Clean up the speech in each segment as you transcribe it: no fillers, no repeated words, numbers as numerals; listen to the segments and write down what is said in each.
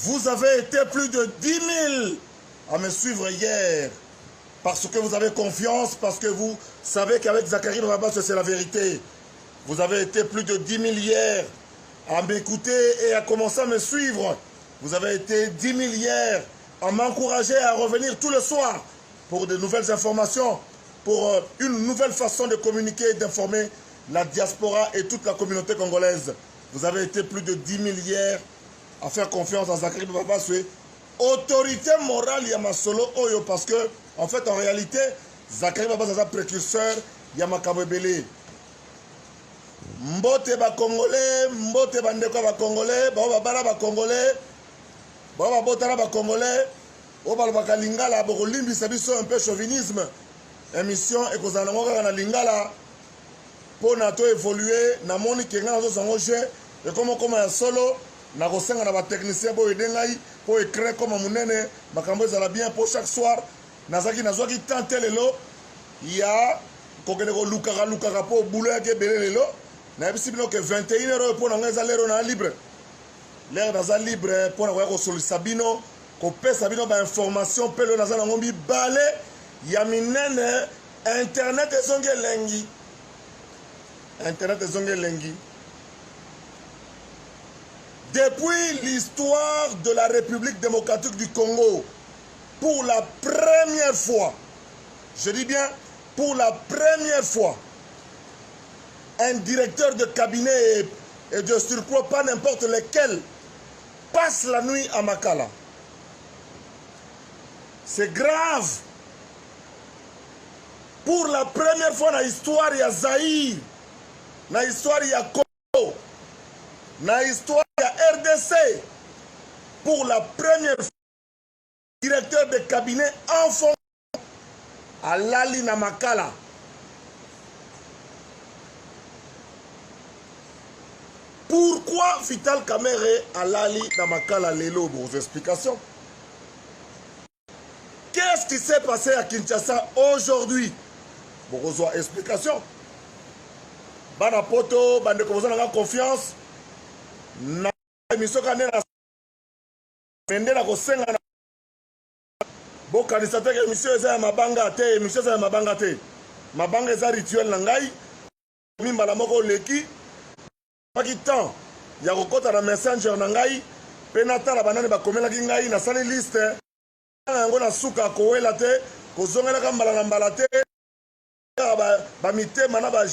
Vous avez été plus de 10 000 à me suivre hier. Parce que vous avez confiance, parce que vous savez qu'avec Zacharie Babas, c'est la vérité. Vous avez été plus de 10 000 hier à m'écouter et à commencer à me suivre. Vous avez été 10 000 hier à m'encourager à revenir tous les soirs pour de nouvelles informations, pour une nouvelle façon de communiquer et d'informer la diaspora et toute la communauté congolaise. Vous avez été plus de 10 000 hier à faire confiance à Zacharie Babas. Autorité morale Yamasolo Oyo, parce que en fait en réalité Zacharie Babas est un précurseur Yamakabo Ebele. Mbote ba Congolais, mbote bandeko ba Congolais, ba bala ba Congolais, ba botala ba Congolais, o ba ba lingala ba limbi sabiso un peu chauvinisme. Émission et kozana ngoka na lingala pour na to évoluer na moni kenga na zo sangoche et comme ya solo na kosenga na ba technicien bo edengai pour écrire comme munene makambo ezala bien pour chaque soir nazaki nazwaki tante lelo ya kokene ko lukaka po boulot ya kebele lelo na bisi bino que 21h pour na ngeza lero na libre l'air naza libre pour na ko solisa bino ko pesa bino ba information pelo naza na ngombi bale ya minene internet ezonge lengi Depuis l'histoire de la République démocratique du Congo, pour la première fois, je dis bien pour la première fois, un directeur de cabinet et de surcroît pas n'importe lequel passe la nuit à Makala. C'est grave. Pour la première fois dans l'histoire, il y a Zaïre, dans l'histoire, il y a Congo, dans l'histoire, il y a RDC. Pour la première fois, directeur de cabinet enfant à Lali Namakala. Pourquoi Vital Kamerhe à Lali Namakala Lelo? Vos explications. Qu'est-ce qui s'est passé à Kinshasa aujourd'hui? Vos explications. Bana poto, bande comme ça, confiance. Na émission quand na mende na kosenga na bo kandidateur que émission eza mabanga te, émission eza mabanga te. Mabanga eza rituel na ngai. Mimba la moko leki. Pas qui temps. Ya kokota na messenger na ngai. Penata la banane ba komela ki ngai na sali liste. Ngo na suka kowela te, kozongela ka mbala na mbala te. Ba mitema na ba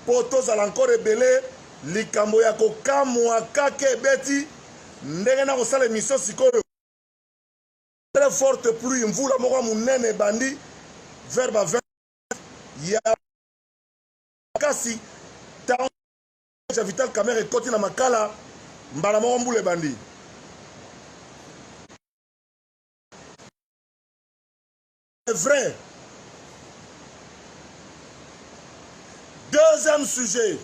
poto za encore ebele likambo ya kokamwa kake beti ndenge na kosala émission sikoyo très forte pluie mvula moko munene bandi vers ba 20 ya kasi ta Vital Kamerhe koti na makala mbala moko mbule bandi. C'est vrai. Deuxième sujet.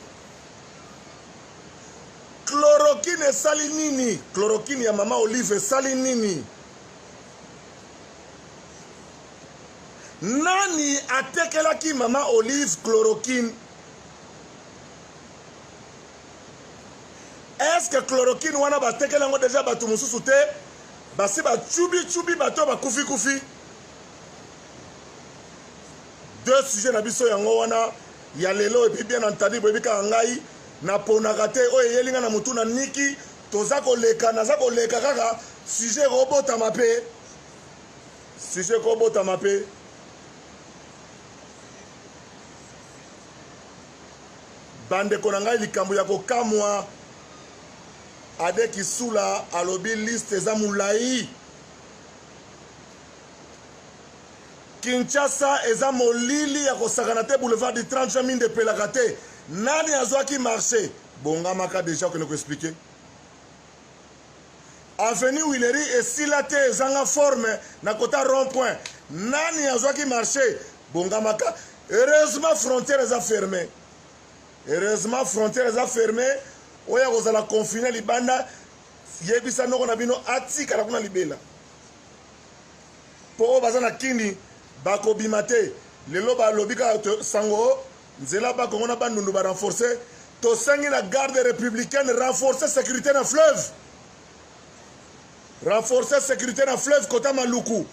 Chloroquine et salinini. Chloroquine ya Mama Olive et salinini. Nani atekelaki Mama Olive chloroquine? Est-ce que chloroquine wana batekelango déjà batu mususu te? Basi ba chubi bato ba kufi. Deux sujets na biso yango wana ya lelo et puis bien entendu bebika ngai na ponaka te oyo yelinga na mutu na niki toza koleka naza koleka kaka sujet robotama pe bandeko na ngai likambo ya kokamwa ade kisula alobi liste eza mulai. Kinshasa eza molili ya kosakana te boulevard du 30 juin mine de pelakate. Nani azwaki marché? Bonga maka déjà que nous expliquer. Avenue Willery et Silate ezanga forme na kota rond-point. Nani azwaki marché? Bonga maka. Heureusement frontière eza fermée. Oya kozala confiné libanda yebisa noko na bino atika na kuna libela. Po bazana kindi bako bimate lelo ba lobika sango nzela ba kongo na bandundu ba renforcer to sangi la garde républicaine renforcer sécurité na fleuve renforcer sécurité na fleuve kota maluku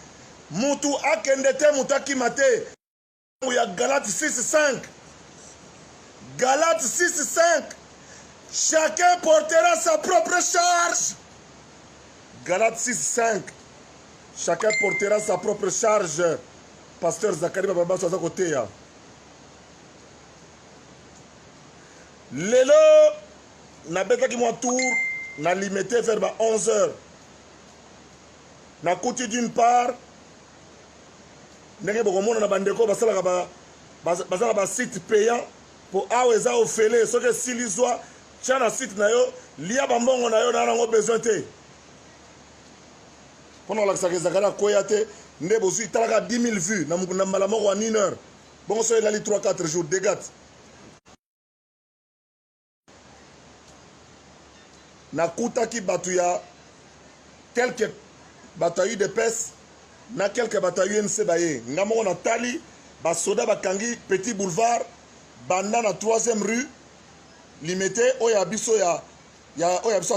mutu akende te mutu akima te ya Galate 6:5 Galate 6:5 chacun portera sa propre charge. Galate 6:5 chacun portera sa propre charge. Pasteur Zakari Baba soza côté ya lelo na betaki moi tour na limité vers 11h na kuti d'une part ndenge bokomona na bandeko basalaka bazala ba site payant pour aweza ofele soki silizwa tia na site na yo lia bambongo na yo na nango besoin te mpona kolakisaka ezalaka koya te nde bozwi talaka 10 000 vues na mbala moko en 1 heure bongo so elali 3-4 jours dégate nakutaki bato ya quelque bato ya UDPS na quelque bato ya UNC baye nga moko natali basoda bakangi Petit Boulevard banda na 3e rue limité oyo ya biso ya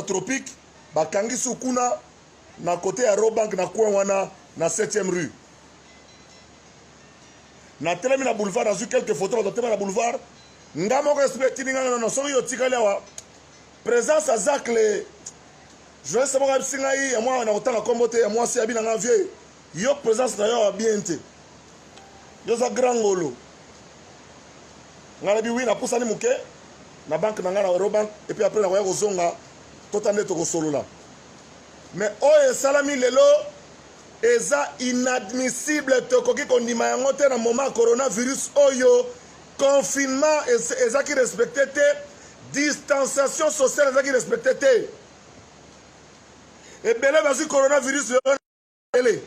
Tropique bakangi sukuna na côté ya Robank na coin wana na 7e rue na telemi na boulevard nazwi quelques photos bato telemi na boulevard nga moko expectini nga nono soki yo tikali awa présence à Zakle je sais pas si ngai ya moi na kotanga kombo te ya moi si abina nga vieux yo présence na yo bien te yo za grand ngolo ngala bi wi na pusani muke na banque na nga na Eurobank et puis après na koya kozonga totande to kosolola mais oyo salami lelo eza inadmissible tokoki kondima yango te na moment coronavirus oyo confinement ezaki respecté te distanciation sociale ezaki respecté te ebele bazwi coronavirus lelo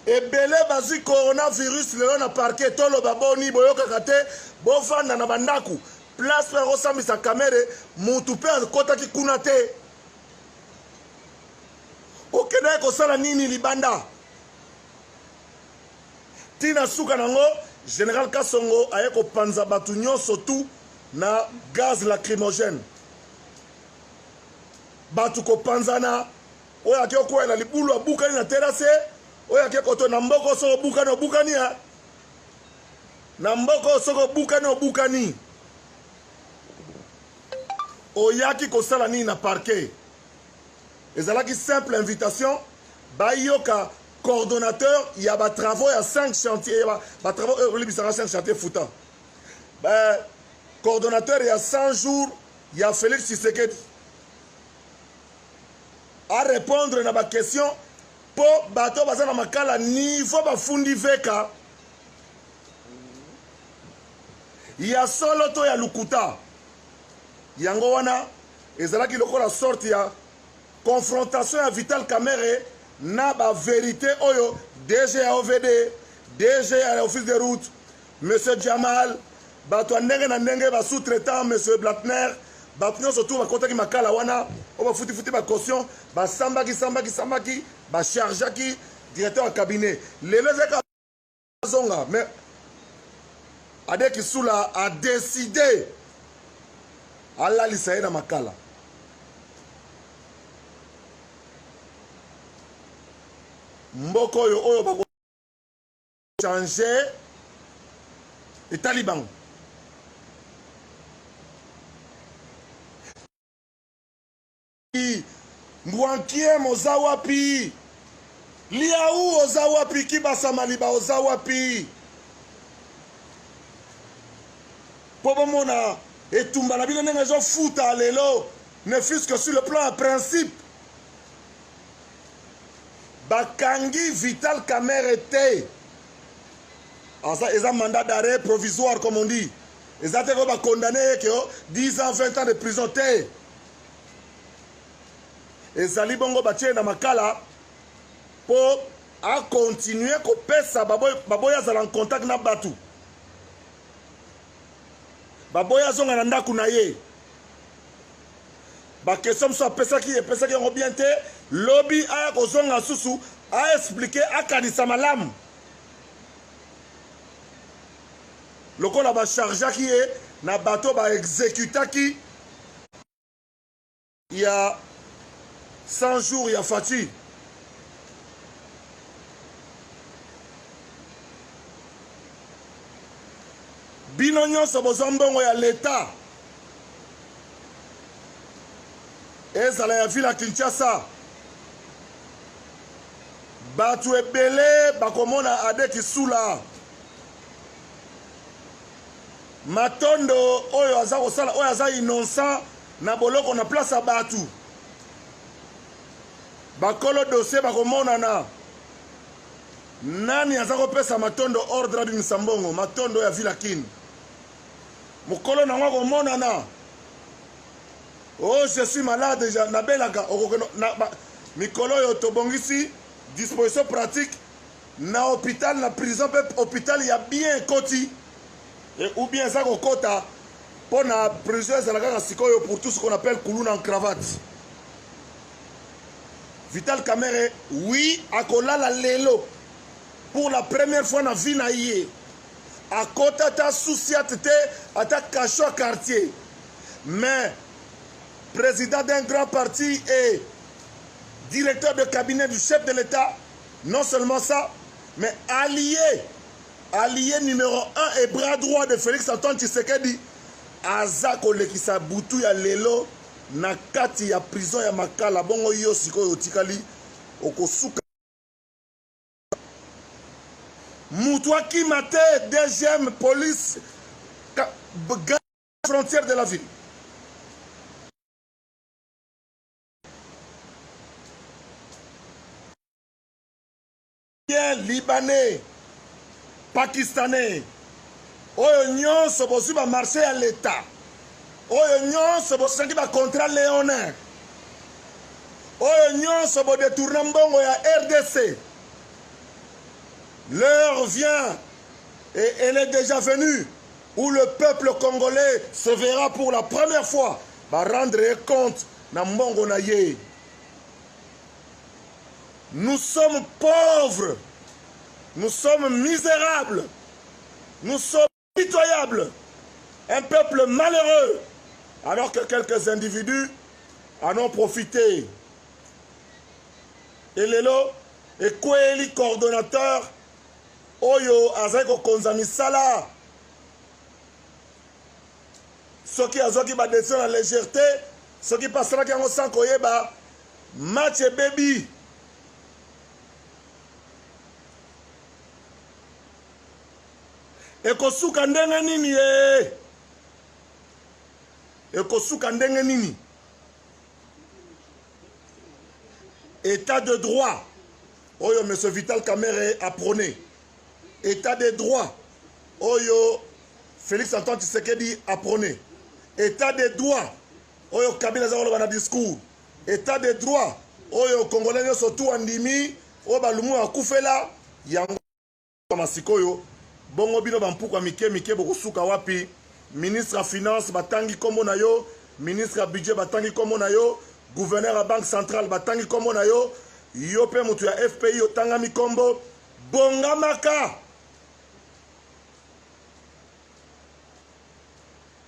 ebele bazwi coronavirus lelo na parquet toloba boni boyokaka te bovanda na bandaku place mpe akosambisa kamere mutu mpe akotaki kuna te okendaki kosala nini libanda ntina suka nango général Kasongo aye kopanza bato nyonso tu na gaz lacrymogène bato kopanzana oyo ake okwela libulu abukani na terase oyo ake koto na mboko soko obukani ya na mboko soko obukani oyaki kosala nini na parquet ezalaki simple invitation bayoka coordonnateur ya batravaux ya 5 chantiers batravaux olibisaka 5 chantiers futa coordonnateur ya 100 jours ya Félix Tshisekedi à répondre na baquestion po bato baza na makala niveau bafundi veka ya solo to ya lukuta yango wana ezalaki lokola sorte ya confrontation ya Vital Kamerhe na ba vérité oyo DG ya OVD DG ya office de route monsieur Jamal bato ndenge na ndenge ba sous-traitant monsieur Blatner bato nyonso tu bakotaki makala wana o bafuti bacaution basambaki bachargeaki directeur ya cabinet lelo ezaka zonga mais Ade Kisula a décidé alalisa ye na makala mboko oyo bako changer etali bango Mbwankie oza wapi Liaou oza wapi Kibasa Maliba oza wapi Pobo mona etumba na bino ndenge ezo futa lelo ne fût-ce que sur le plan principe bakangi Vital Kamerhe te eza mandat d'arrêt provisoire comme on dit eza te ko ba condamné ke 10 ans 20 ans de prison te ezali bongo batie na makala po a continuer kopesa baboya azala en contact na batu baboya azonga na ndako na ye bakestion mosusu epesaki yango bien te lobi aya kozonga susu aexplike akanisa malamu lokola bachargeaki ye na bato baexekutaki ya 100 jours ya Fati. Bino nyonso bozwa mbongo ya l'État. Ezala ya ville ya Kinshasa. Batu ebele bakomona ade kisula. Matondo oyo aza kosala oyo aza innocent na boloko na place ya batu. Bakolo dossier bakomonana. Nani aza kopesa Matondo ordre du Sambongo, Matondo ya ville Kin. Mukolo na ngwa komonana. Oh, je suis malade déjà na belaka mikolo yo tobongisi disposition pratique na hôpital na prison pe hôpital ya bien koti ou bien ça kokota pour na prison za la sikoyo pour tout ce qu'on appelle kuluna en cravate. Vital Kamerhe, oui, akolala lelo pour la première fois na vie na yé. Akota ta souci atete ata cacho quartier. Mais président d'un grand parti et directeur de cabinet du chef de l'État, non seulement ça, mais allié numéro 1 et bras droit de Félix Antoine Tshisekedi, Azako Lekisa Boutou ya lelo na kati ya prison ya Makala bongo yo sikoyo tikali okosuka Moutoua Kimate, deuxième police frontière de la ville. Libanais, Pakistanais, oyo nyonso bosi ba marché à l'État, oyo nyonso bosengi ba contrat léonin, oyo nyonso bo détourner mbongo ya RDC. L'heure vient et elle est déjà venue où le peuple congolais se verra pour la première fois ba rendre compte na mbongo na ye. Nous sommes pauvres, nous sommes misérables, nous sommes pitoyables, un peuple malheureux, alors que quelques individus en ont profité. Et Lelo, et Kweli, coordonnateur, Oyo, Azeko Konzami Sala, ceux qui ont ba décision la légèreté, ceux qui passera qui ont sans koyeba, match et baby. Ekosuka ndenge nini ye? Ekosuka ndenge nini? État de droit. Oyo M. Vital Kamerhe a prôné. État de droit. Oyo Félix Antoine Tshisekedi a prôné. État de droit. Oyo Kabila Zaholo bana discours. État de droit. Oyo Congolais surtout andimi. Oyo balumu akufela. Yango masikoyo. Bongo bino bampuka mike bokosuka wapi. Ministre à finance batangi kombo na yo, ministre à budget batangi kombo na yo, gouverneur à banque centrale batangi kombo na yo, yo pe mutu ya FPI otangami kombo bongamaka.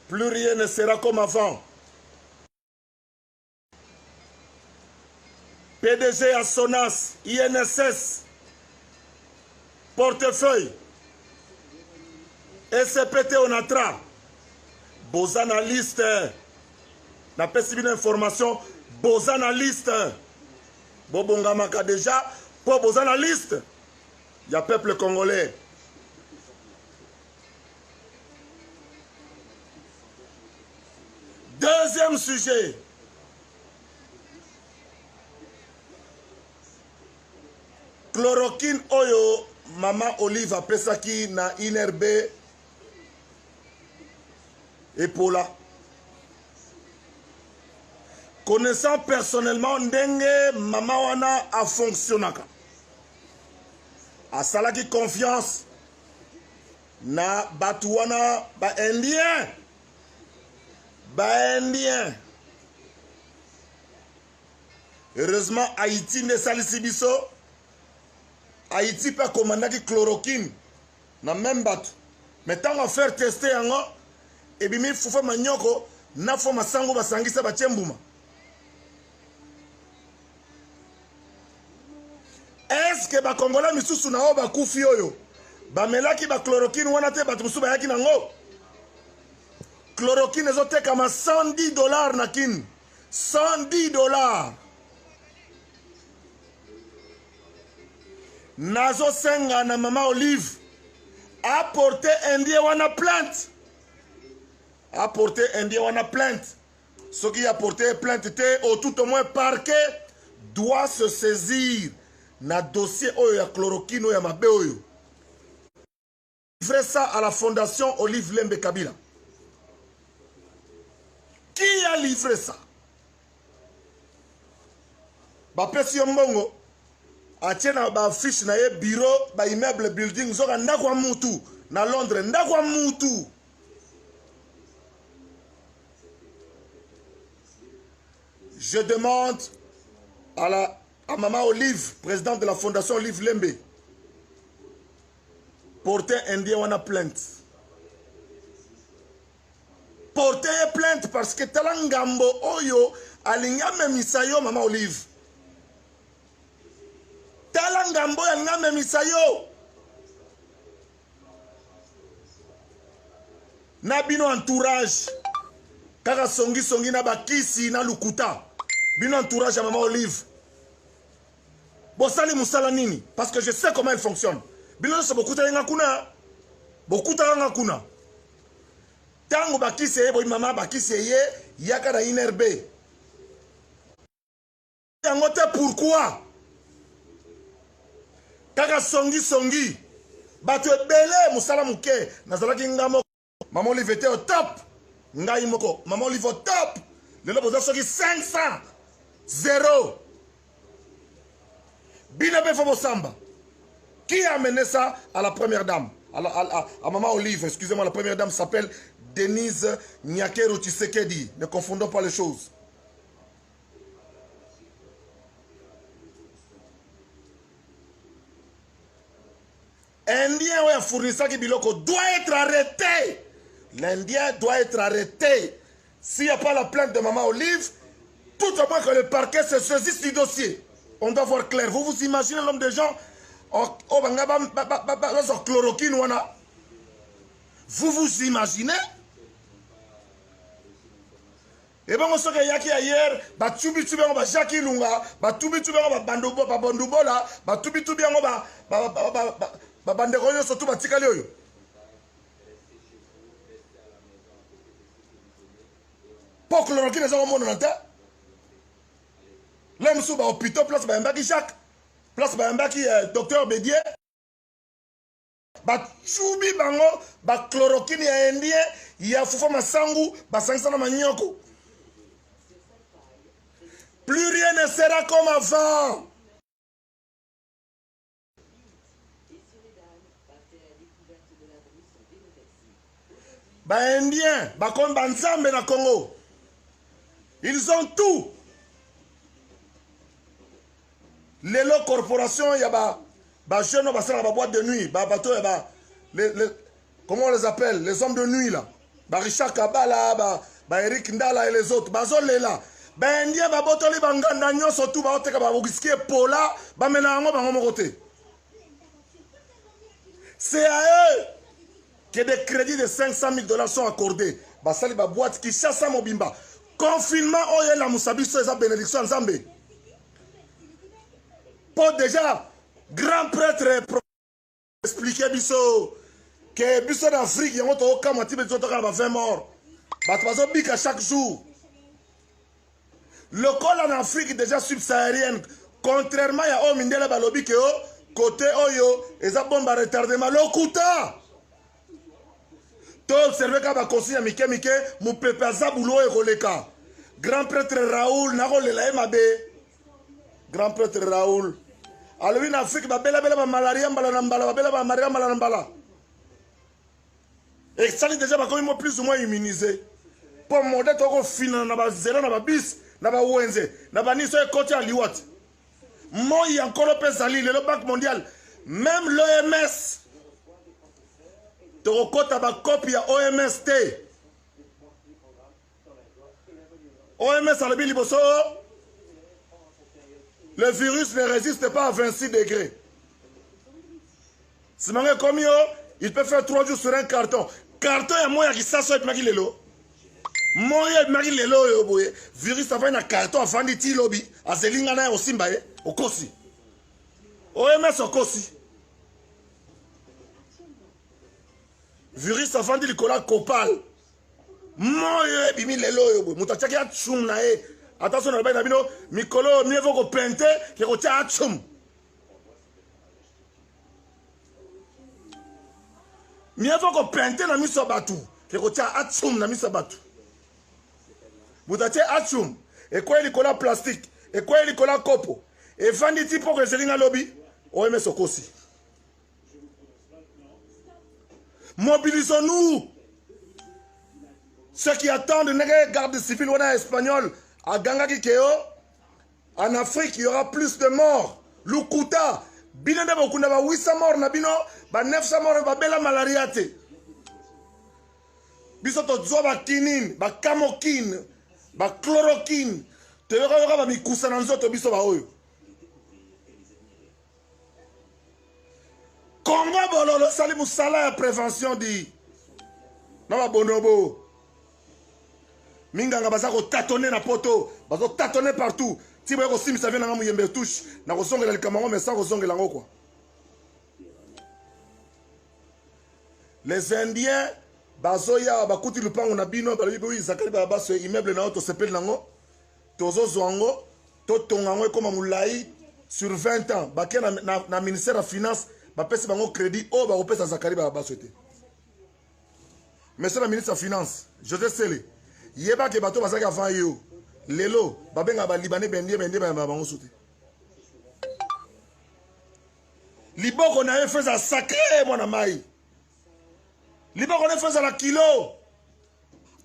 Plus rien ne sera comme avant. PDG à Sonas, INSS, portefeuille, SCPT Onatra, beaux analystes, n'a pas suivi l'information, beaux analystes, Bobongamaka déjà, pour beaux analystes, il y a peuple congolais. Deuxième sujet. Chloroquine oyo Maman Olive a pesaki na inerbe Epola. Connaissant personnellement ndenge Maman wana a fonctionnaka. A salaki confiance na batuwana ba indien. Ba indien. Heureusement Haïti ne salisi biso. Haïti peut commander chloroquine na même bateau. Mais tant qu'on faire tester yango et bien il faut faire manioko na faut masango basangisa ba chembuma. que ba Congolais misusu na o ba kufi oyo ba melaki ba chloroquine wana te bato musu bayaki nango chloroquine ezotekama $110 na kini $110 nazosenga na mama Olive apporter indien wana plainte ce qui a porté plainte au tout au moins parquet doit se saisir na dossier oyo ya chloroquine oyo ya mabe oyo livrer ça à la fondation Olive Lembe Kabila. Qui a livré ça? Bapesi yo mbongo atie na ba fiche na ye bureau ba immeuble building zoka ndako ya mutu na Londres ndako ya mutu. Je demande à Maman Olive, présidente de la fondation Olive Lembe, porter indien wana plainte. Porter plainte parce que talangambo oyo alinga memisa yo Maman Olive. Talangambo alinga memisa yo. Na bino entourage. Kaka songi na bakisi na lukuta. Bino entourage à Maman Olive. Bosali musala nini? Parce que je sais comment elle fonctionne. Bino so bokuta yenga kuna. Bokuta yenga kuna. Tango bakisi ye boy mama bakisi ye yaka na inerbe. Yango te pourquoi? Kaka songi. Bato ebele musala muke. Nazalaki ngamo. Maman Olive était au top. Ngai moko. Maman Olive au top. Le lobo soki 500. 0. Binabe Fobo Samba. Qui a amené ça à la première dame? À Maman Olive, excusez-moi, la première dame s'appelle Denise Nyakero Tshisekedi. Ne confondons pas les choses. Indien, ouais, fournisseur qui biloko doit être arrêté. L'Indien doit être arrêté. S'il n'y a pas la plainte de Maman Olive, tout au moins que le parquet se saisisse du dossier. On doit voir clair. Vous vous imaginez l'homme de gens chloroquine wana. Vous vous imaginez? Et bon, on sait qu'il y a qui ailleurs, tubi on va Jackie Lunga, tubi on va Bandubola, tubi on va Banderoyo, surtout Batikaleoyo. Pour chloroquine, les gens ont mon tête. L'homme sous hôpital, place Mbaki Jacques, place Mbaki docteur Bédier. Tchoubi bango, chloroquine ya indien, ya fufa masangu, sangsa na manyoko. Plus rien ne sera comme avant. Indien, comme Banzambe na Congo. Ils ont tout. Les lots corporations, il y a des jeunes qui sont dans la boîte de nuit. Comment on les appelle? Les hommes de nuit là. Richard Kabala, Eric Ndala et les autres. Là. Indien, Botoli, Banganda, surtout, Pola, c'est à eux que des crédits de $500,000 sont accordés. Basali, boîte qui chasse à Mobimba. Confinement, oh, la Moussabiso et sa bénédiction, Zambé. Pour déjà, grand prêtre expliquer Bisso que Bisso d'Afrique, il y a aucun motif de 20 morts. Batbazo Bika chaque jour. Le col en Afrique déjà subsaharienne, contrairement à Omindela Balobi, que côté Oyo, et ça bombe à retardement, l'Okuta. Tout observé qu'à ma consigne à Mike, mon pépé Zabulo et Roleka. Grand prêtre Raoul, Narole la MAB. Grand prêtre Raoul. Alors en Afrique, bela malaria, bela. Et ça déjà comme plus ou moins immunisé. Pour mon dette, on finit na ba zéro na ba bis, na ba wenze, na ba niso côté à liwat. Moi il y a encore le pesali, le Banque mondial, même l'OMS. Torokota ba copie à OMST. OMS a le biliboso. Le virus ne résiste pas à 26 degrés. Si mangé comme yo, il peut faire 3 jours sur un carton. Carton ya moya qui s'assoit et maki lelo. Moya maki lelo yo boye. Virus avant na carton avant di ti lobby. Azelinga na osimba ye. Okosi. OMS okosi. Virus avant di likola copal. Moya bimi lelo yo boye. Mutachaki ya chum na ye. Attention na bino mikolo mieux vaut ko pente que ko tia chum. Mieux vaut qu'on pente na miso batu que ko tia achum na miso batu. Mutache achum et quoi il cola plastique et quoi il cola copo et vandi tipo que zelinga lobby OMS sokosi. Mobilisons-nous. Ceux qui attendent une garde civile ou en espagnol à Gangaki Keo, en Afrique il y aura plus de morts. Lukuta Binende Bokunda ba 800 morts na bino ba 900 morts ba bela malaria te. Biso to zo ba kinine, ba camokine, ba chloroquine. Te yoka ba mikusa na nzoto biso ba oyo. Congo bololo sali musala ya prévention di. Na ba bonobo. Minganga baza ko tâtonner na poto, bazo tâtonner partout. Si vous avez ça vient dans le touche, na ko songa le Cameroun mais sans ko songa lango quoi. Les Indiens bazoya bakuti lupango na bino ba bibi zakari ba baso immeuble na auto sepel nango. Tozo zwango, to tongango comme mulai sur 20 ans, ba na ministère de finance, ba pesa bango crédit o ba opesa zakari ba baso té. Monsieur le ministre de finance, José Sele, yeba ke bato bazaki avant yo. Lelo, babenga ba libanais bendie ba bango soute. Liboko na fait ça sacré mon amai. Liboko na fait ça la kilo.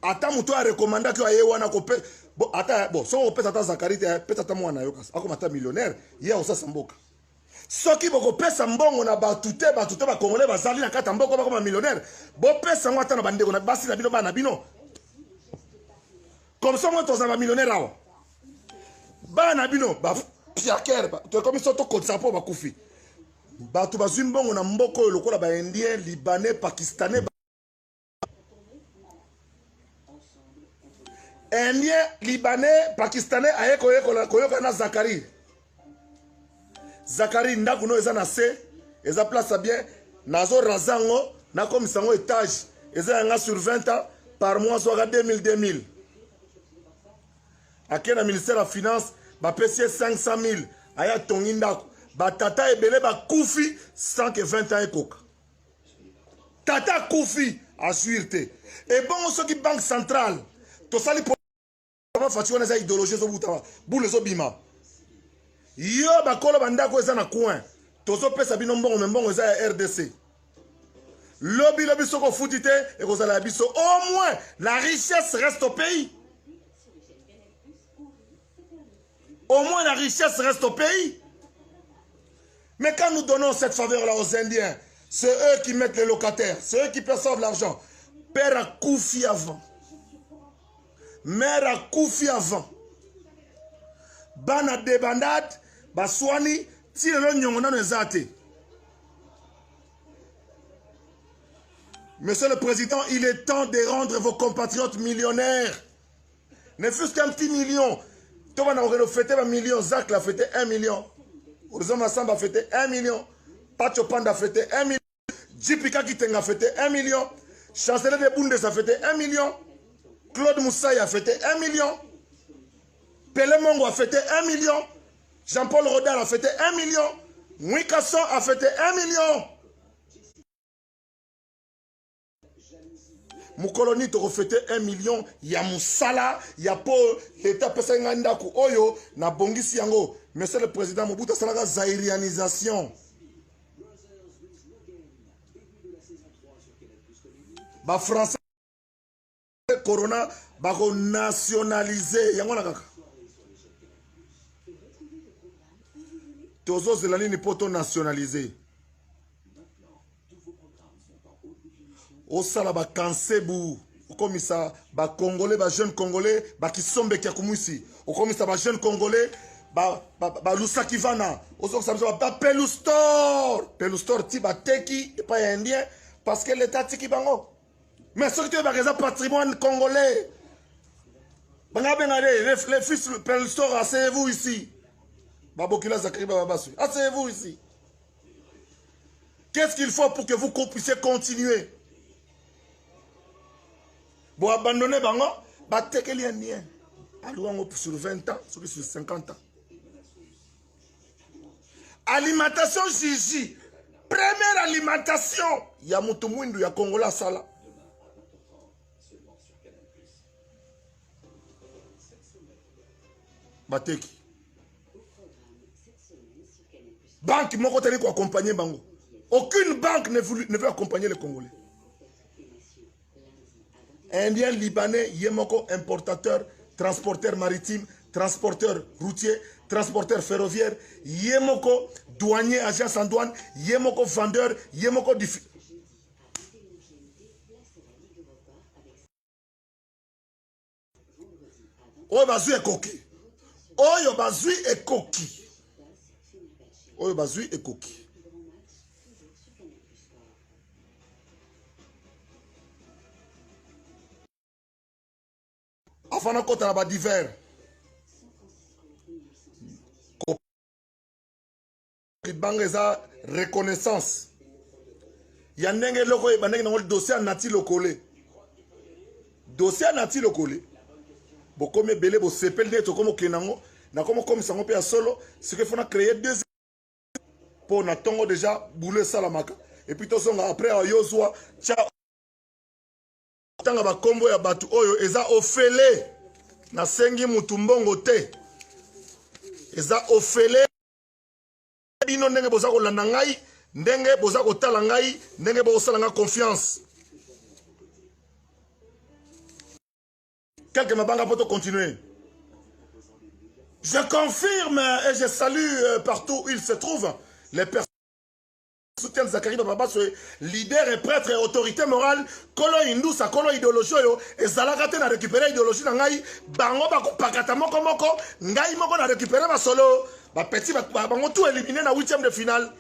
Ata muto a recommandé que aye wana ko pe bon ata bon so opesa ta zakari te peta ta mwana yo kas. Ako mata millionnaire, ya osa samboka. Soki boko pesa mbongo na batute ba congolais bazali na kata mboko ba comme millionnaire. Bo pesa ngata na bandeko na basi na bino ba na bino. Comme ça, moi, tu es un millionnaire. Banabino, Piaker, tu es comme ça, tu es un koufi. Tu es un bon, on a un boko, le quoi, indien, libanais, pakistanais. Indien, libanais, pakistanais, aye koyoka na Zakari. Zakari, ndakuno, eza na se, eza place bien, nazo razango, na comme sango étage, eza nga sur 20 ans, par mois, soit 2000. À quel ministère de la Finance, ba pesier 500 000, aya tongindako, ba tata ebele ba koufi sans que 20 ans ekoka. Tata koufi à suirte. Et bon, ceux qui banque centrale, to sali pour fatigue na idéologie zo butama, boule zo bima. Yo ba kolo bandako eza na coin. To zo pesa bino mbongo eza RDC. Lobby soko futite et kozala biso au moins la richesse reste au pays. Au moins la richesse reste au pays. Mais quand nous donnons cette faveur-là aux Indiens, c'est eux qui mettent les locataires, c'est eux qui perçoivent l'argent. Père a koufi avant. Mère a koufi avant. Bana débandade, baswani, tire le nyongona nezate. Monsieur le Président, il est temps de rendre vos compatriotes millionnaires. Ne fût-ce qu'un petit million. Toi, on a fêté 1 million. Zach l'a fêté 1 million. Orizon Massamba a fêté 1 million. Pacho Panda a fêté 1 million. Jipika Kitenga a fêté 1 million. Chancelier de Bundes a fêté 1 million. Claude Moussaï a fêté 1 million. Pele Mongo a fêté 1 million. Jean-Paul Rodal a fêté 1 million. Mwikasson a fêté 1 million. Moukoloni te reflété 1 million, ya Moussala, ya po l'État pesa ngandaku oyo na bongisi yango. Monsieur le Président Mobutu Salaka zairianisation. Ba français Corona ba ko nationaliser yango na kaka. Tozo zelani ni poto nationaliser. Au sala ba kansebu comme ça ba congolais ba jeune congolais ba kisombe kia kumwisi au comme ça ba jeune congolais lusaki vana ozokosa biso pelustor ti bateki epai ya indien parce que l'état tiki bango mais soki toyebaka eza patrimoine congolais banga benga les fils pelustor asseyez-vous ici babokila zakari bababasui asseyez-vous ici. Qu'est-ce qu'il faut pour que vous puissiez continuer? Bon, abandonner bango, batekeli indien. Alouango sur 20 ans, sur 50 ans. Alimentation Gigi. Première alimentation. Ya mutu mwindu ya Kongola sala. Bateki. Banque moko tani ko accompagner bango. Aucune banque ne veut accompagner les Congolais. Indien, Libanais, Yemoko, importateur, transporteur maritime, transporteur routier, transporteur ferroviaire, Yemoko, douanier, agence en douane, Yemoko, vendeur, Yemoko, Oyo bazui est coquille. Oyo bazui est coquille. Oyo bazui est coquille. Afana kota na ba divers. Banga eza reconnaissance. Ya ndenge loko e bandenge na dossier nati lokole. Dossier nati lokole. Bokomi belé bo sepel de to komo kenango na komo komisango pe ya solo, ce que fona créer deux pour na tongo déjà boule salamaka et puis to songa après yozwa cha tanga ba kombo ya batu oyo eza ofele na sengi mutu mbongo te eza ofele bino ndenge boza kolanda ngai ndenge boza kotala ngai ndenge bosala nga confiance quelques mabanga pour continuer. Je confirme et je salue partout où il se trouve les personnes soutiennent Zakari Baba, leader et prêtre et autorité morale, kolo indusa, kolo idéologie, et Zalakate n'a récupéré l'idéologie dans Ngai, Bango Bako Pakata Moko Moko, Ngai Moko n'a récupéré ma solo, petit Bango tout éliminé dans 8e de finale.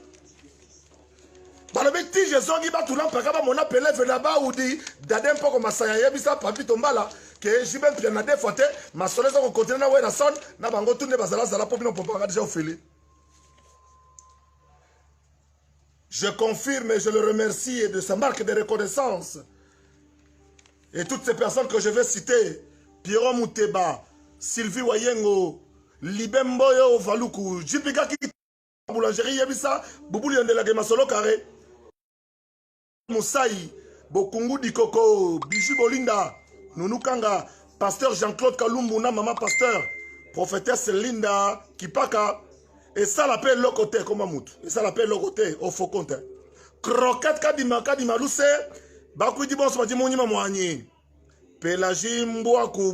Balobi ti je zongi ba tout l'empaka mon appelé là-bas ou dit Dadem Poko Masaya Yebisa Papi Tombala, que j'y vais bien à des fois, ma solo on continue à la son, na Bango tout ne bazala zala pour pas déjà au fili. Je confirme et je le remercie de sa marque de reconnaissance. Et toutes ces personnes que je vais citer, Pierrot Mouteba, Sylvie Wayengo, Libemboyo Valuku, Jipika Ki, Boulangerie Yebisa, Boubouli Yandela Gemasolo Kare, Moussaï, Bokungu Dikoko, Biju Bolinda, Nounukanga, Pasteur Jean-Claude Kalumbouna, Maman Pasteur, Prophétesse Linda, Kipaka, et ça l'appelle le côté comme Mamout. Et ça l'appelle le côté au faux compte. Croquette Kadima Lousse. Bakou di bon se dit mon moigné. Pélagie Mbouakou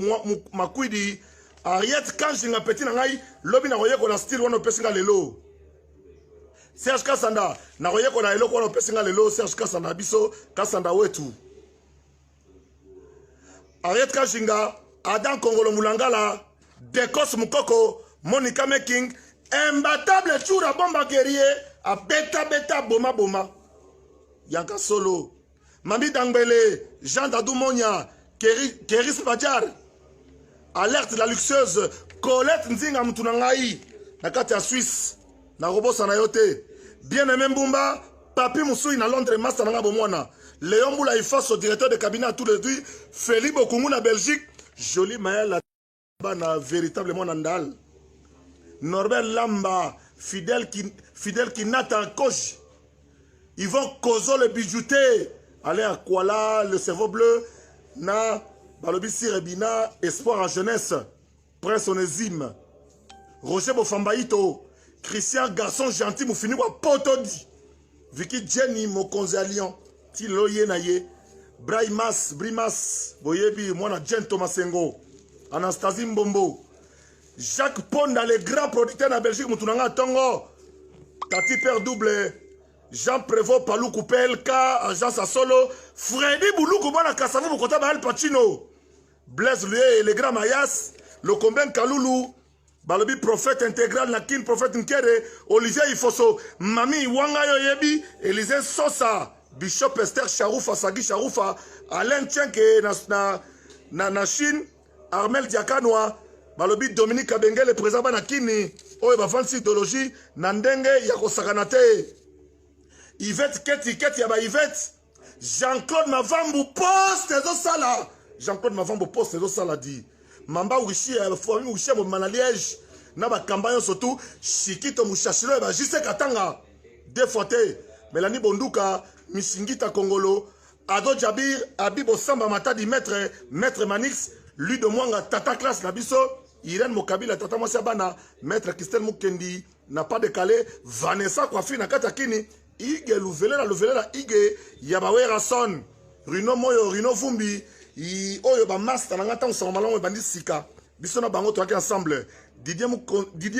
Makoudi. Ariette quand j'ai un petit nangai. Lobi na roye qu'on a style one opesinga lelo. Serge Kassanda. Na roye qu'on a elo qu'on opesinga lelo. Serge Kassanda biso. Kassanda wetu. Ariette Kashinga. Adam Kongolo Moulangala. Dekos Mukoko. Monica Making. Imbattable Tchoura Bomba guerrier à beta boma boma. Yanka Solo. Mami Dangbele, Jean Dadou Monia, Keris Badjar. Alerte la luxueuse Colette Nzinga Moutunangaï. Nakatia Suisse. Na Robo Sanayote. Bien-aimé Mbumba, Papi Moussoui na Londres Master Nanga Bomwana. Léon Moula Ifaso, directeur de cabinet à tous les deux. Félix Bokungu na Belgique. Jolie Maya la véritablement Nandal. Norbert Lamba, fidèle qui n'attend coche. Ils vont causer le bijouté. Aller à Kuala, le cerveau bleu, na, Balobi Sirebina, espoir en jeunesse, Prince Onésime, Roger Bofambaïto, Christian Garçon Gentil, Moufini Potodi, Vicky Jenny, Mokonze Allion, Tilo Yenaye, Brimas, Boyebi, Mwana Jen Thomasengo, Anastasie Mbombo, Jacques Ponda, les grands producteurs de la Belgique, Moutounanga Tongo, Tati Père Double, Jean Prévost, Palou Koupelka, Agence à Solo, Freddy Boulou, Koubana Kassavou, Bokota Al Pacino, Blaise Lué et les grands Mayas, le Comben Kaloulou, Balobi prophète intégral nakin prophète nkere Olivier Ifoso Mami Wanga Yoyebi Élisée Sosa Bishop Esther Charoufa Sagi Charoufa Alain Tchenke na Chine Armel Diakanoa Balobi Dominique Kabenge le président Banakini Oye Bafansi idéologie Nandenge Yakosakanate Yvette Keti Yaba Yvette Jean-Claude Mavambu poste ezo sala Jean-Claude Mavambu poste ezo sala dit Mamba Wishi Fomi Wishi Manaliège na ba campagne surtout Shikito Mushashilo ba Jise Katanga défoté Melanie Bonduka Misingita Kongolo Ado Jabir Abibo Samba Matadi maître Manix lui de Mwanga Tata classe Nabiso Irène Mokabila Tata Mosiabana maître Christelle Mukendi n'a pas décalé Vanessa Kwafina Katakini Ige Louvelela Ige Yabawera Son Rino Moyo Rino Vumbi Oyo ba master na ngata on malongo bandi sika biso na bango to ensemble Didier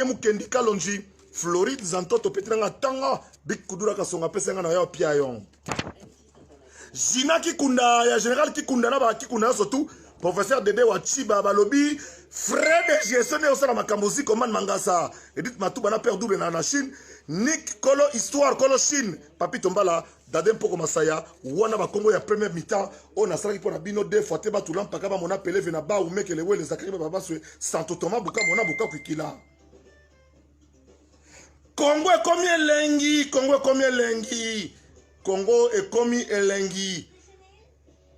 Mukendi Kalonji Floride Zantoto petranga tanga big kudura kasonga pesenga na yo pia yon Jina Kikunda ya général Kikunda na ba Kikunda surtout professeur Dede Wachiba balobi Fred de gestion au sana makambozi commande Mangasa Edith Matouba na père double na Chine Nick Kolo histoire Kolo Chine Papi Tombala Dadem Poko Masaya wana ba Congo ya première mi-temps on a sala pour bino deux fois te ba tulam pakaba mona pele vena ba ou meke le wele zakari baba swe Santo Thomas buka mona buka kwikila Congo est comme elengi Congo est comme elengi Congo est comme elengi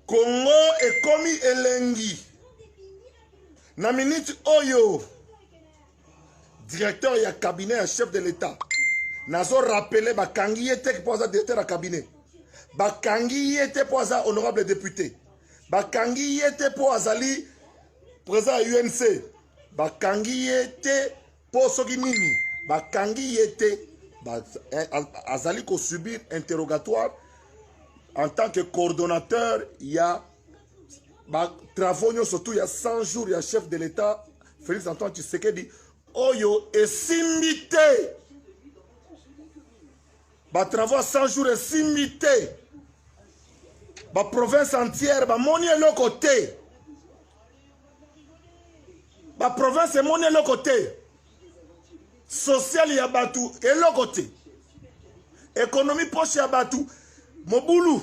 Congo est comme elengi na minute oyo directeur ya cabinet ya chef de l'état nazo rappeler bakangi yete pour ça directeur ya cabinet bakangi yete pour ça honorable député bakangi yete pour azali président UNC bakangi yete pour soki nini bakangi yete azali ko subir interrogatoire en tant que coordonnateur il y a travaux surtout il y a 100 jours il y a chef de l'état Félix Antoine Tshisekedi oyo esimité ba travaux 100 jours esimité ba province entière ba moni le côté ba province moni le côté social ya batu et le côté économie poche ya batu mobulu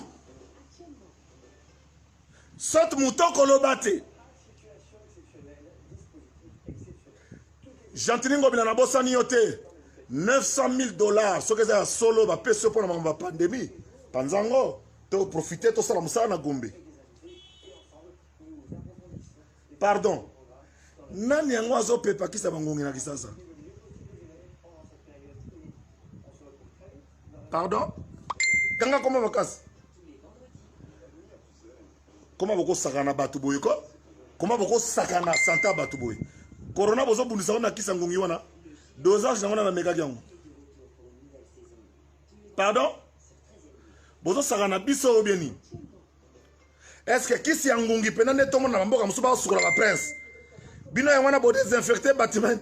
Sot mouton kolobate. Jantiningo bila na bossa niote. $900,000. Ce que c'est solo ba peso pour la pandémie. Panzango. To profiter to sala musala na gombe. Pardon. Nani yango azo pepa kisa bangongi na kisasa. Pardon. Kanga koma bakasi. Comment vous sakana batuboy ko? Comment vous sakana santa batuboy? Corona bozo bundisa na kisangongi wana. Dosage na na mega gyango. Pardon? Bozo sakana biso obieni. Est-ce que kisi yangongi pena ne tomo na mboka musuba sukula la prince? Bino ya wana bo désinfecter bâtiment.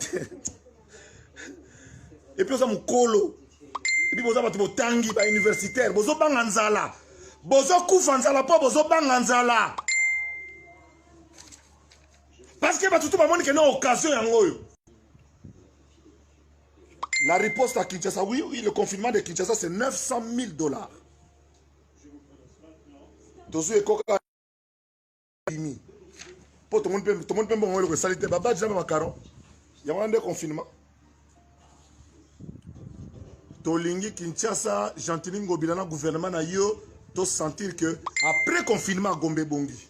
Et puis ça mukolo. Et puis bozo batu botangi ba universitaire, bozo banganzala. Bozo kufanzala po bozo banganzala. Parce que batutu ba moni que non occasion yangoyo. La riposte à Kinshasa, oui, le confinement de Kinshasa c'est $900,000. Tozu ekoka imi. Po tout le monde peut bon le salité baba déjà makaron. Il y a un confinement. Tolingi Kinshasa, Jantiningo bilana gouvernement na yo to sentir que après confinement Gombe bongi.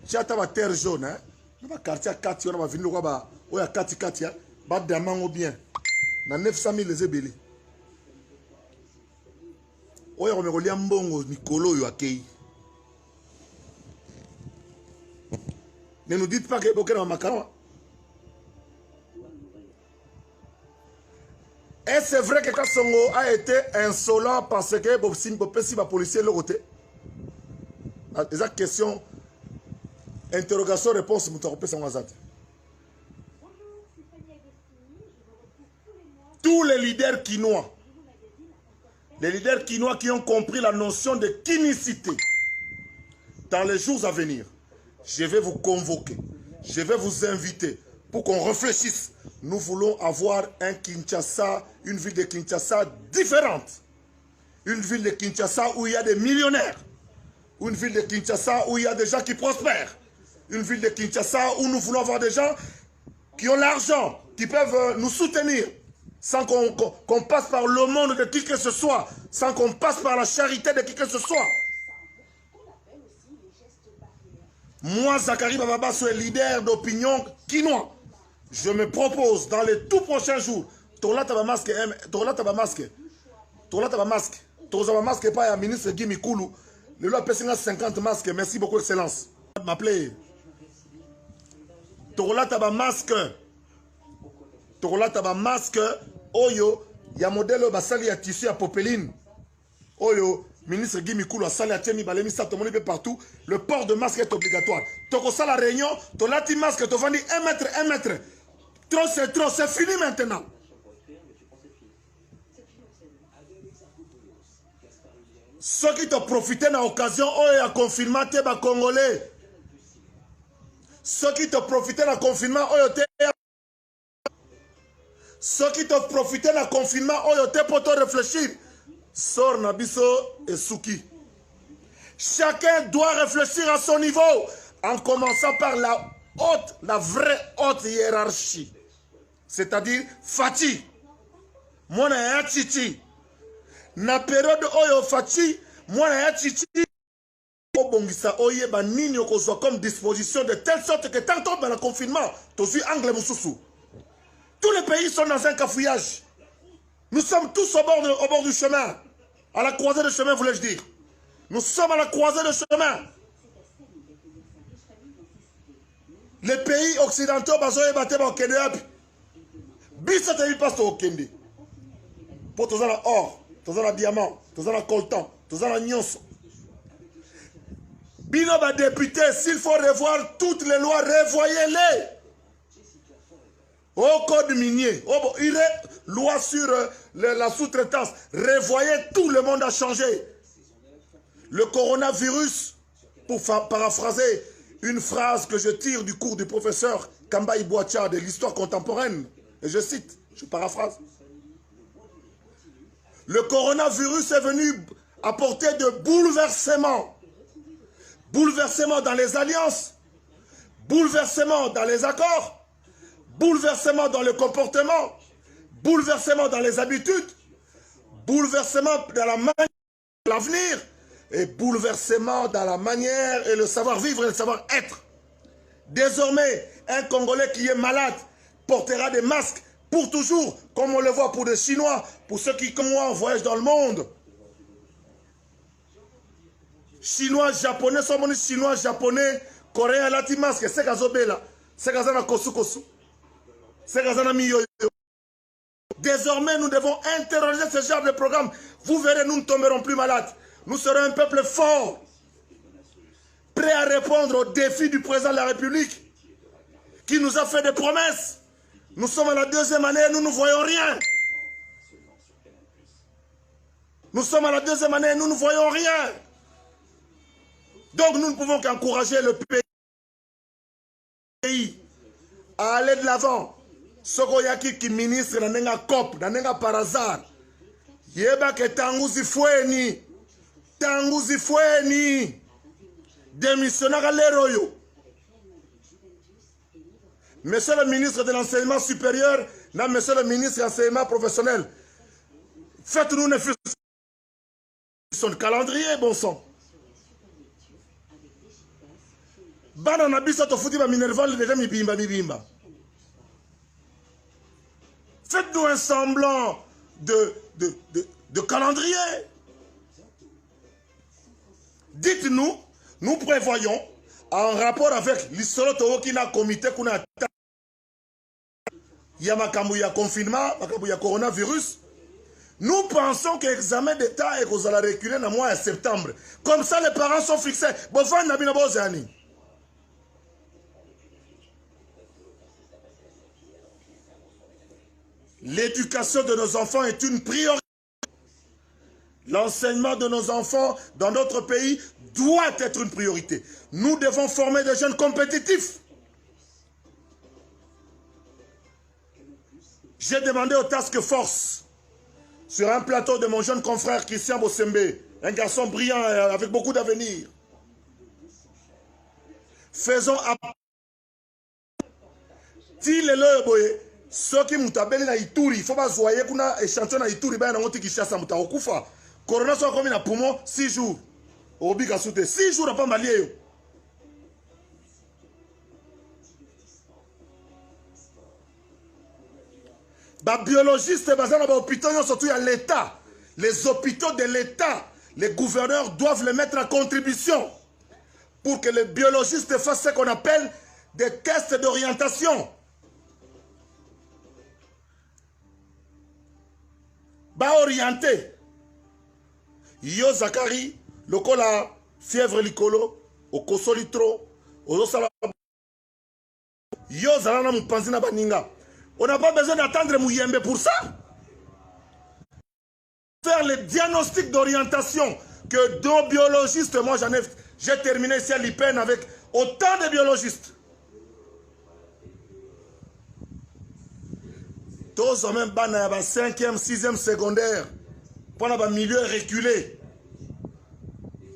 Chata ba terre jaune hein. Ba quartier 4 on va venir quoi ba oya 4 ya ba damango bien. Na 900,000 les ebele. Oya ko mekolia mbongo mikolo yo akei. Ne nous dites pas que bokena makaron. Et c'est vrai que Kassongo a été insolent parce que si les policiers le côté. Les questions, interrogation, réponse, tous les leaders quinois qui ont compris la notion de kinicité dans les jours à venir, je vais vous convoquer, je vais vous inviter pour qu'on réfléchisse. Nous voulons avoir un Kinshasa, une ville de Kinshasa différente. Une ville de Kinshasa où il y a des millionnaires. Une ville de Kinshasa où il y a des gens qui prospèrent. Une ville de Kinshasa où nous voulons avoir des gens qui ont l'argent, qui peuvent nous soutenir, sans qu'on passe par le monde de qui que ce soit, sans qu'on passe par la charité de qui que ce soit. Moi, Zakari Bababa, suis leader d'opinion quinois. Je me propose dans les tout prochains jours, Tola Tabamasque, pas un ministre Guy Mikoulou, le loi a 50 masques, merci beaucoup, Excellence. M'appeler. Tola Tabamasque, Oyo, il y a un modèle basali à tissu à popeline. Oyo, ministre Guy Mikoulou a sali à Tchemi Balemi, ça tout le monde partout. Le port de masque est obligatoire. Toko ça la réunion, Tola ti masque, tu vendis 1 mètre, 1 mètre. Trop, c'est fini maintenant. Ceux qui te profitaient dans l'occasion, oh, à confinement, t'es bas congolais. Ceux qui te profitaient dans le confinement, oh, t'es. Ceux qui te profitaient dans le confinement, oh, t'es pour te réfléchir. Sors Nabiso et Souki. Chacun doit réfléchir à son niveau, en commençant par la vraie haute hiérarchie. C'est-à-dire Fati. Moi, na Titi. Na période oyo Fati, moi na Titi. Obongisa oye ba nini okozwa comme disposition de telle sorte que tant qu'on dans le confinement, tu suis angle mususu. Tous les pays sont dans un cafouillage. Nous sommes tous au bord du chemin. À la croisée du chemin, voulais-je dire. Nous sommes à la croisée du chemin. Les pays occidentaux, bazoye bateba au Kenya. Bisa te passe au Kenya. Pour tous en or, tous en diamant, tous en coltan, tous en nyonso. Bino ba député, s'il faut revoir toutes les lois, revoyez-les. Au code minier, loi sur la sous-traitance, revoyez, tout le monde a changé. Le coronavirus, pour paraphraser une phrase que je tire du cours du professeur Kamba Ibouacha de l'histoire contemporaine, et je cite, je paraphrase. Le coronavirus est venu apporter de bouleversements. Bouleversements dans les alliances, bouleversements dans les accords, bouleversements dans le comportement, bouleversements dans les habitudes, bouleversements dans la manière de l'avenir et bouleversements dans la manière et le savoir-vivre et le savoir-être. Désormais, un Congolais qui est malade portera des masques pour toujours, comme on le voit pour les Chinois, pour ceux qui, comme moi, voyagent dans le monde. Chinois, japonais, chinois, japonais, coréens, lati masque, c'est Kazobela, c'est Kazana Kosu. C'est Kazana Miyoyo. Désormais, nous devons interroger ce genre de programme. Vous verrez, nous ne tomberons plus malades. Nous serons un peuple fort, prêt à répondre aux défis du président de la République, qui nous a fait des promesses. Nous sommes à la 2e année et nous ne voyons rien. Nous sommes à la 2e année et nous ne voyons rien. Donc nous ne pouvons qu'encourager le pays à aller de l'avant. Sokoyaki qui ministre nanenga cop, nanenga par hasard. Yeba ke tanguzi fweni. Tanguzi fweni. Démissionnera l'héroïo. Monsieur le ministre de l'enseignement supérieur, monsieur le ministre de l'enseignement professionnel, faites-nous une son calendrier, bon sang. Bana na biso to futi ba minerval déjà mibimba. Faites-nous un semblant de calendrier. Dites-nous, nous prévoyons, en rapport avec l'Isoloto qui n'a comité qu'on a Yamakambu ya confinement, Makabu ya coronavirus, nous pensons que l'examen d'État est qu'on va reculer dans le mois de septembre. Comme ça, les parents sont fixés. L'éducation de nos enfants est une priorité. L'enseignement de nos enfants dans notre pays doit être une priorité. Nous devons former des jeunes compétitifs. J'ai demandé au Task Force, sur un plateau de mon jeune confrère Christian Bossembe, un garçon brillant avec beaucoup d'avenir. Faisons appel. Si les loyers, ceux qui m'ont na Ituri, il faut pas zoyer qu'on a échantillon na Ituri, ben on qui chasse muta okufa. Corona soit comme na poumon 6 jours. Obi kasute 6 jours pas malien. Ba biologiste bazana ba hôpitaux surtout à l'État. Les hôpitaux de l'État, les gouverneurs doivent les mettre en contribution pour que les biologistes fassent ce qu'on appelle des tests d'orientation. Ba orienté. Yo Zakari, lokola fièvre likolo, au kosolitro, au sala. Yo zalana mupanzina baninga. On n'a pas besoin d'attendre Mouyembe pour ça. Faire les diagnostics d'orientation que deux biologistes, moi j'ai terminé ici à l'IPEN avec autant de biologistes. Tous en même bas, 5e, 6e secondaire, pendant le milieu reculé.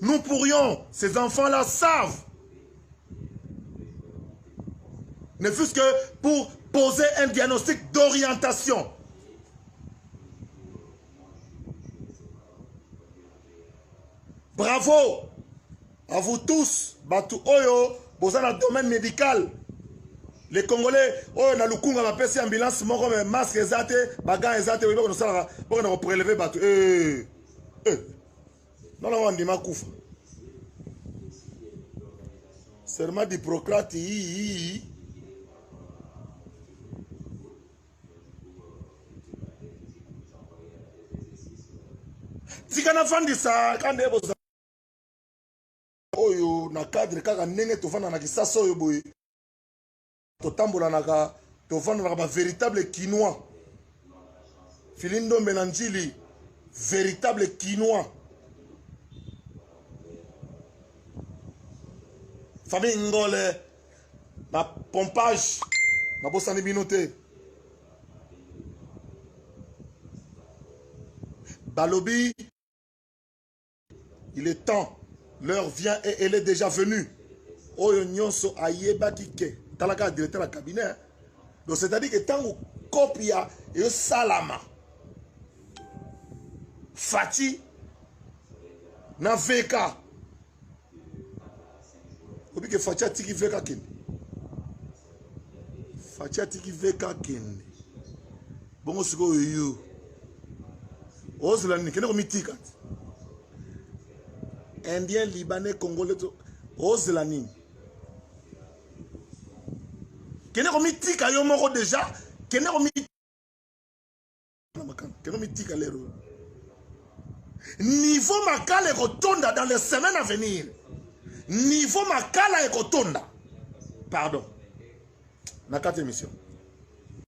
Nous pourrions, ces enfants-là savent, ne fût-ce que pour poser un diagnostic d'orientation. Bravo à vous tous, Batu Oyo, dans le domaine médical. Les Congolais, oh, na lukunga ma pesi ambulance, mon comme masque ezate, bagan ezate, oui, on a prélevé Batu. Non, non, on dit ma kouf. Serment d'Hippocrate, Tikana fandisa kande boza oyo na cadre kaka ndenge tofanda na kisasa oyo boye totambola naka tofanda na ba véritable quinois Filindo Menanjili véritable quinois famille ngole na pompage na bosani binote Balobi. Il est temps, l'heure vient et elle est déjà venue. Oyo nyonso ayeba kike, talaka directeur à cabinet. Donc c'est-à-dire que tant que copia et salama, Fati, na VK. Obi que Fati a tiki VK ken. Fati a tiki VK ken. Bon siko yo. Ozlani kene ko mitika. Indien, Libanais, Congolais, Ozlani. Kene ko mitika yo moko déjà, kene ko mitika lero. Niveau makala ekotonda dans les semaines à venir. Niveau makala ekotonda. Pardon. Na 4e émission.